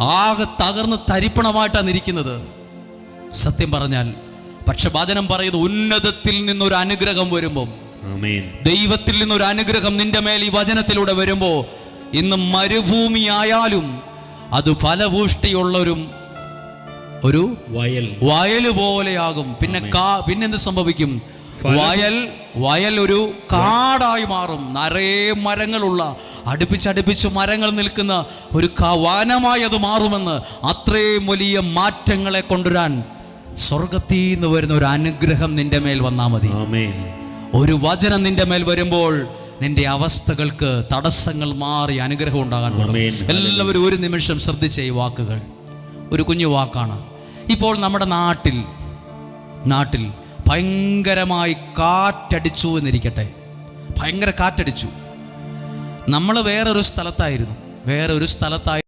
ആകെ തകർന്ന് തരിപ്പണമായിട്ടാണ് ഇരിക്കുന്നത്. സത്യം പറഞ്ഞാൽ പക്ഷെ വചനം പറയുന്നത് ഉന്നതത്തിൽ നിന്നൊരു അനുഗ്രഹം വരുമ്പോൾ, ദൈവത്തിൽ നിന്നൊരു അനുഗ്രഹം നിന്റെ മേൽ ഈ വചനത്തിലൂടെ വരുമ്പോൾ, ഇന്ന് മരുഭൂമി ആയാലും അത് ഫലപുഷ്ടിയുള്ളൊരു വയൽ പോലെയാകും. പിന്നെന്ത് സംഭവിക്കും? വയൽ ഒരു കാടായി മാറും. നിറയെ മരങ്ങളുള്ള, അടുപ്പിച്ചടുപ്പിച്ച് മരങ്ങൾ നിൽക്കുന്ന ഒരു വനമായി അത് മാറുമെന്ന്. അത്രയും വലിയ മാറ്റങ്ങളെ കൊണ്ടുവരാൻ സ്വർഗത്തിൽ നിന്ന് വരുന്ന ഒരു അനുഗ്രഹം നിന്റെ മേൽ വന്നാൽ മതി. ഒരു വചനം നിന്റെ മേൽ വരുമ്പോൾ നിന്റെ അവസ്ഥകൾക്ക് തടസ്സങ്ങൾ മാറി അനുഗ്രഹം ഉണ്ടാകാൻ തുടങ്ങും. എല്ലാവരും ഒരു നിമിഷം ശ്രദ്ധിച്ച ഈ വാക്കുകൾ ഒരു കുഞ്ഞു വാക്കാണ്. ഇപ്പോൾ നമ്മുടെ നാട്ടിൽ ഭയങ്കരമായി കാറ്റടിച്ചു എന്നിരിക്കട്ടെ. ഭയങ്കര കാറ്റടിച്ചു. നമ്മൾ വേറൊരു സ്ഥലത്തായിരുന്നു.